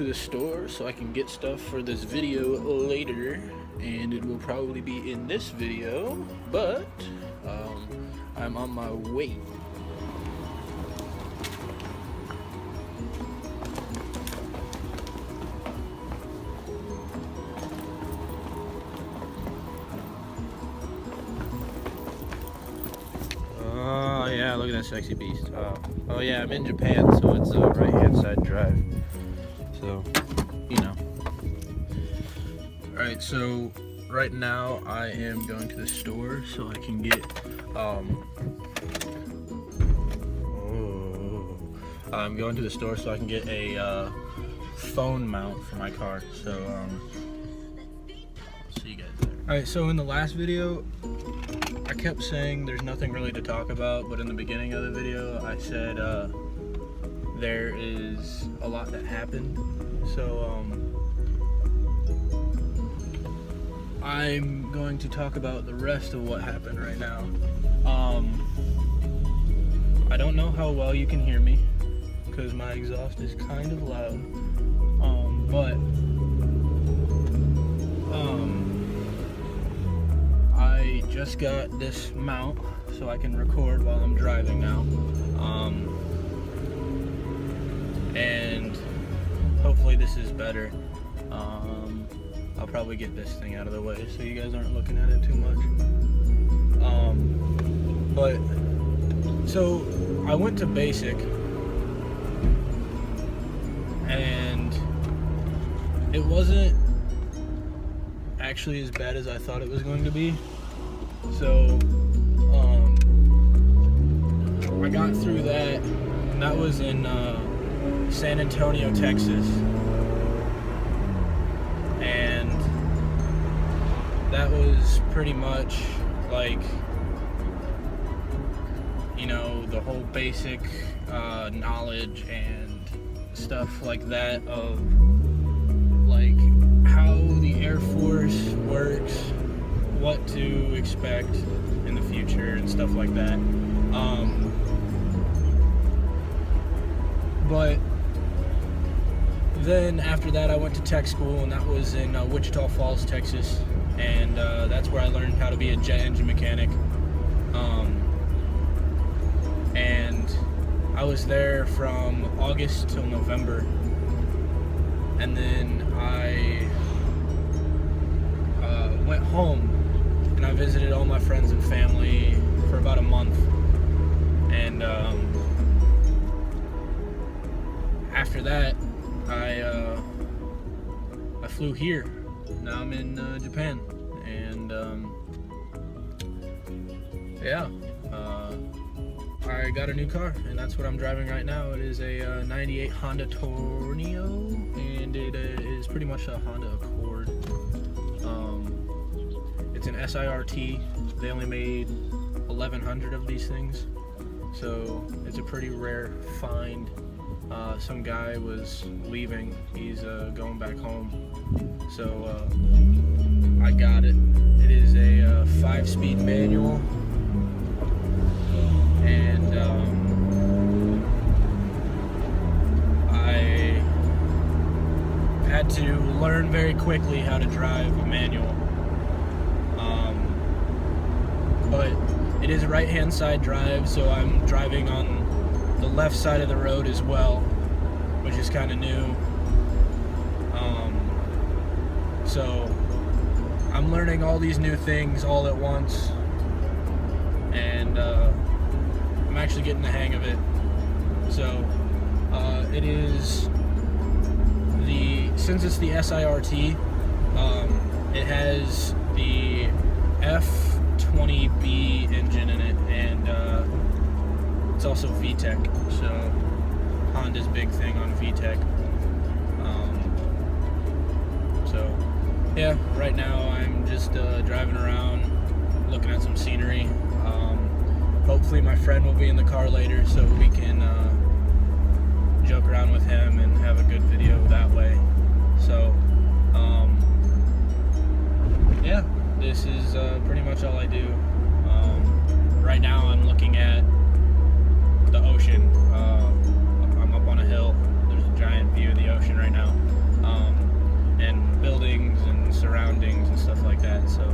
to the store so I can get stuff for this video later, and it will probably be in this video, but I'm on my way. Oh yeah, look at that sexy beast. Oh yeah, I'm in Japan, so it's a right-hand side drive. So, you know. Alright, so right now I am going to the store so I can get I'm going to the store so I can get a phone mount for my car. So I'll see you guys there. Alright, so in the last video I kept saying there's nothing really to talk about, but in the beginning of the video I said there is a lot that happened. So I'm going to talk about the rest of what happened right now. I don't know how well you can hear me because my exhaust is kind of loud, but I just got this mount so I can record while I'm driving now, and hopefully this is better. I'll probably get this thing out of the way so you guys aren't looking at it too much. But so I went to basic and it wasn't actually as bad as I thought it was going to be. So I got through that, and that was in San Antonio, Texas. And that was pretty much like, you know, the whole basic knowledge and stuff like that of like how the Air Force works, what to expect in the future and stuff like that. But then after that I went to tech school, and that was in Wichita Falls, Texas, and that's where I learned how to be a jet engine mechanic. And I was there from August till November, and then I went home and I visited all my friends and family for about a month, and after that I flew here. Now I'm in Japan, and yeah, I got a new car, and that's what I'm driving right now. It is a 98 Honda Tornado, and it is pretty much a Honda Accord. It's an SIRT. They only made 1,100 of these things, so it's a pretty rare find. Some guy was leaving, he's going back home, so I got it. It is a 5-speed manual, and I had to learn very quickly how to drive a manual, but it is a right-hand side drive, so I'm driving on the left side of the road as well, which is kind of new. So I'm learning all these new things all at once, and I'm actually getting the hang of it. So it is since it's the SIRT, it has the F20B engine in it, and it's also VTEC, so Honda's big thing on VTEC. So yeah, right now I'm just driving around, looking at some scenery. Hopefully my friend will be in the car later so we can joke around with him and have a good video that way. So yeah, this is pretty much all I do. Right now I'm looking at the ocean. I'm up on a hill. There's a giant view of the ocean right now, and buildings and surroundings and stuff like that. So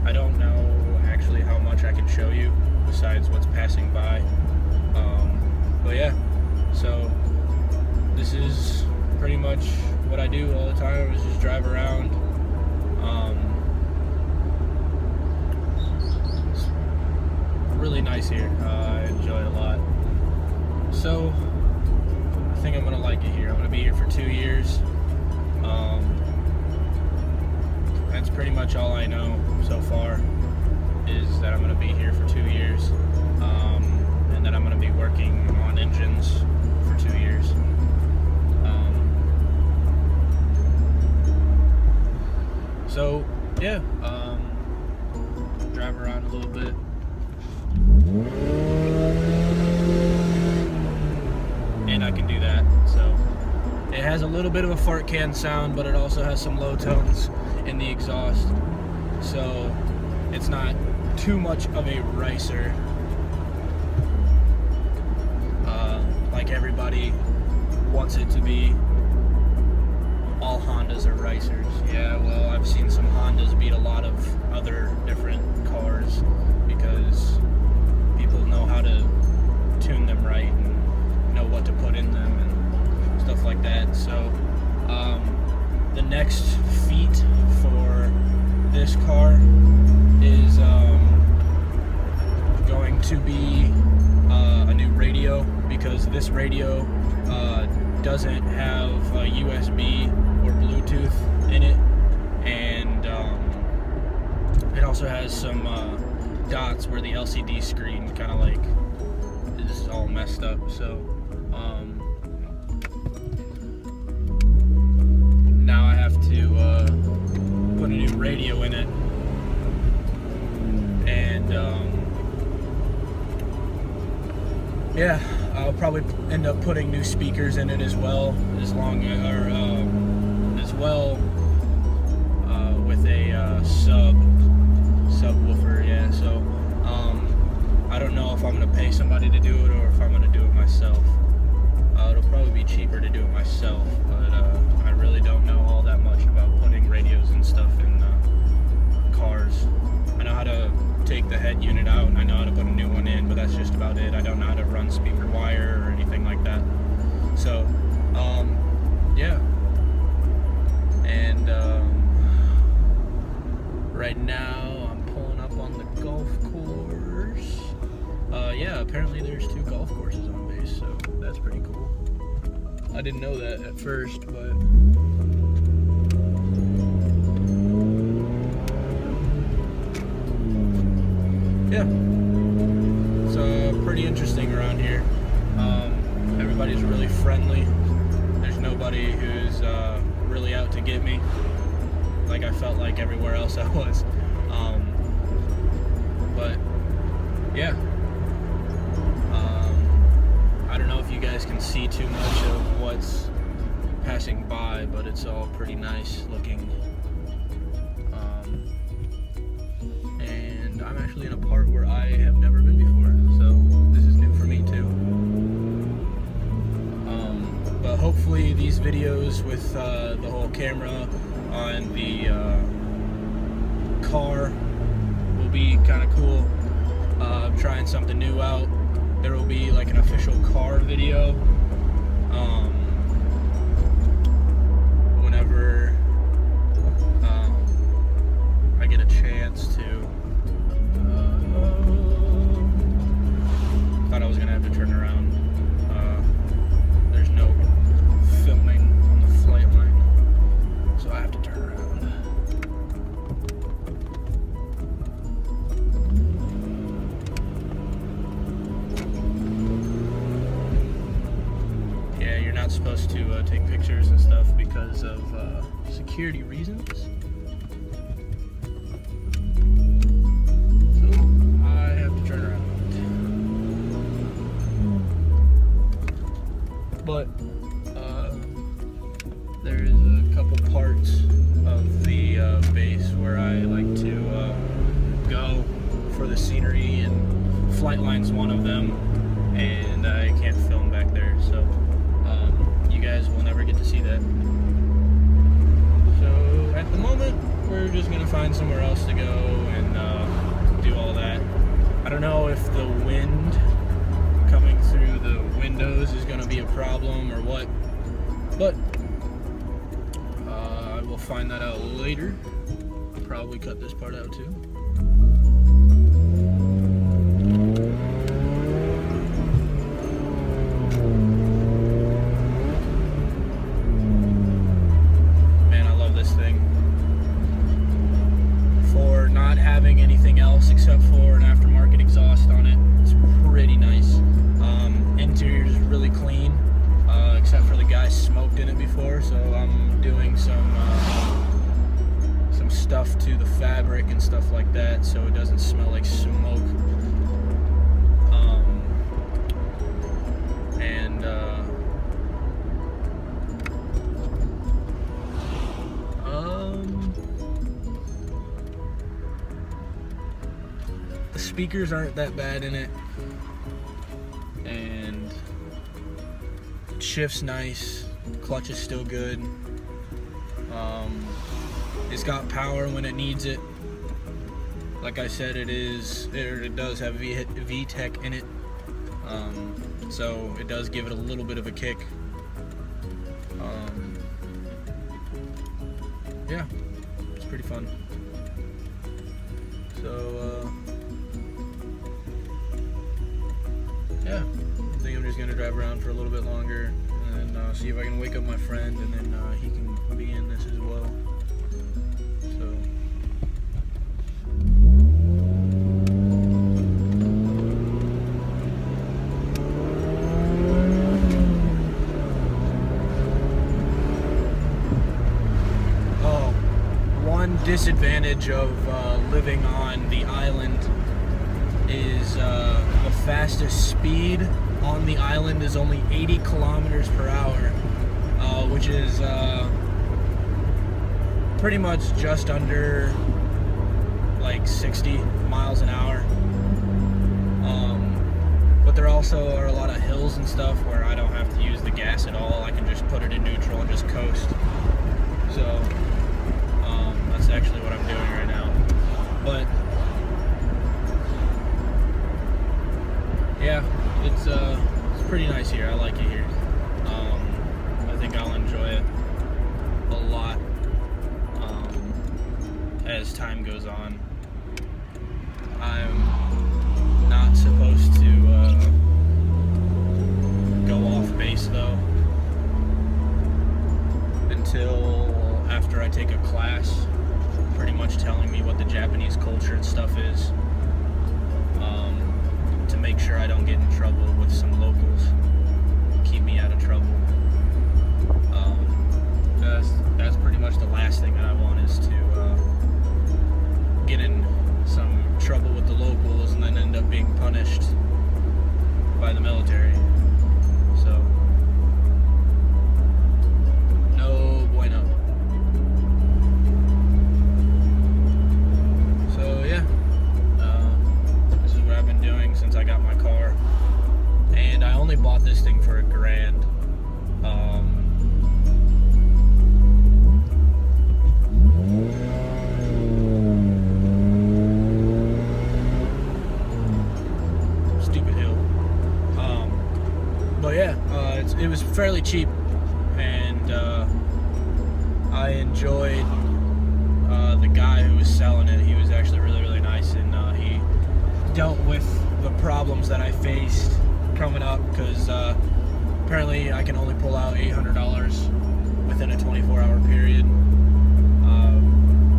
I don't know actually how much I can show you besides what's passing by. But yeah, so this is pretty much what I do all the time, is just drive around. It's really nice here. I enjoy it a lot. So I think I'm gonna like it here. I'm gonna be here for 2 years. That's pretty much all I know so far, is that I'm gonna be here for 2 years, and that I'm gonna be working on engines for 2 years. So yeah, drive around a little bit. And I can do that. So it has a little bit of a fart can sound, but it also has some low tones in the exhaust. So it's not too much of a ricer. Like everybody wants it to be. All Hondas are ricers. Yeah, well, I've seen some Hondas beat a lot of other different cars because people know how to tune them right and know what to put in them and stuff like that. So the next feat for this car is going to be a new radio, because this radio doesn't have USB or Bluetooth in it, and it also has some dots where the LCD screen kind of like is all messed up. So now I have to put a new radio in it, and yeah, I'll probably end up putting new speakers in it as well, with a subwoofer. Yeah, so I don't know if I'm gonna pay somebody to do it or if I'm gonna do it myself. It'll probably be cheaper to do it myself, but I really don't know all that much about putting radios and stuff in cars. I know how to take the head unit out, and I know how to put a new one in, but that's just about it. I don't know how to run speaker wire or anything like that. So yeah, and right now I'm pulling up on the golf course. Yeah, apparently there's 2 golf courses on base, so that's pretty cool. I didn't know that at first, but yeah, so pretty interesting around here. Everybody's really friendly. There's nobody who's really out to get me, like I felt like everywhere else I was. But yeah, I don't know if you guys can see too much of what's passing by, but it's all pretty nice looking. And I'm actually in a part where I have never been before, so this is new for me too. But hopefully these videos with the whole camera on the car will be kind of cool. I'm trying something new out. There will be like an official car video whenever I get a chance to. Thought I was gonna have to turn around. There's no filming on the flight line, so I have to turn around. Yeah, you're not supposed to take pictures and stuff because of security reasons. So I have to turn around. But there is a couple parts of the base where I like to go for the scenery, and Flightline's one of them, and I can't film back there, so just gonna find somewhere else to go and do all that. I don't know if the wind coming through the windows is gonna be a problem or what, but I will find that out later. Probably cut this part out too. Having anything else except for an aftermarket exhaust on it. It's pretty nice. Interior is really clean, except for the guy smoked in it before, so I'm doing some stuff to the fabric and stuff like that so it doesn't smell like smoke. The speakers aren't that bad in it, and it shifts nice. Clutch is still good. It's got power when it needs it. Like I said, it does have VTEC in it, so it does give it a little bit of a kick. Yeah, it's pretty fun. So yeah, I think I'm just gonna drive around for a little bit longer and see if I can wake up my friend, and then he can be in this as well. So one disadvantage of living on the island is the fastest speed on the island is only 80 kilometers per hour, which is pretty much just under like 60 miles an hour. But there also are a lot of hills and stuff where I don't have to use the gas at all. I can just put it in neutral and just coast. So that's actually what I'm doing right now. But yeah, it's pretty nice here. I like it here. I think I'll enjoy it a lot as time goes on. I'm not supposed to go off base though until after I take a class, pretty much telling me what the Japanese culture and stuff is, to make sure I don't get in trouble with some locals, keep me out of trouble. That's pretty much the last thing that I want, is to get in some trouble with the locals and then end up being punished by the military. So no bueno. So yeah, this is what I've been doing since I got my car, and I only bought this thing for $1,000. Stupid hill. But yeah, it was fairly cheap, and I enjoyed the guy who was selling it. He was actually really, really nice, and he dealt with the problems that I faced coming up, because apparently I can only pull out $800 within a 24-hour period,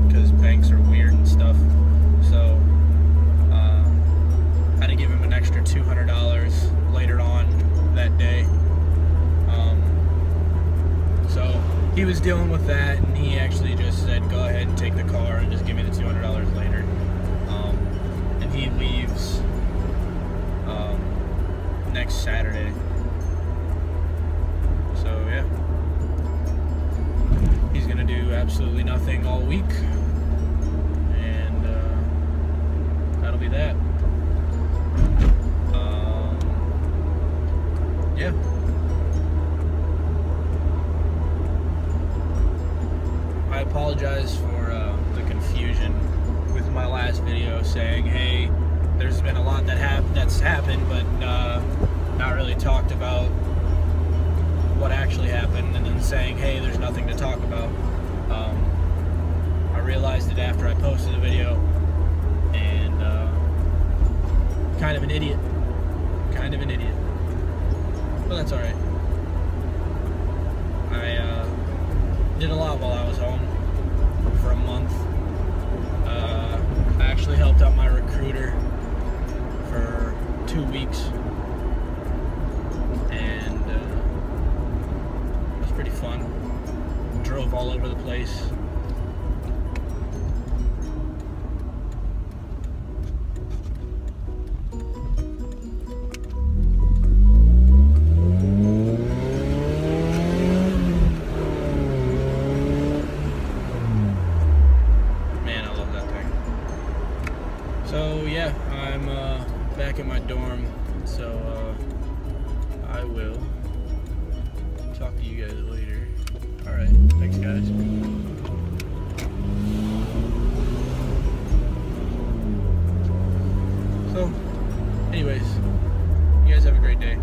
because banks are weird and stuff. So I had to give him an extra $200 later on that day. So he was dealing with that, and he actually just said, go ahead and take the car and just give me the $200 later. And he leaves next Saturday. So yeah, he's gonna do absolutely nothing all week, and that'll be that. Yeah. I apologize for the confusion with my last video saying, hey, there's been a lot that's happened, but not really talked about what actually happened, and then saying, hey, there's nothing to talk about. I realized it after I posted the video, and kind of an idiot. But that's alright. I did a lot while I was home for a month. I actually helped out my recruiter for 2 weeks, and it was pretty fun. Drove all over the place. So yeah, I'm back in my dorm, so I will talk to you guys later. Alright, thanks guys. So, anyways, you guys have a great day.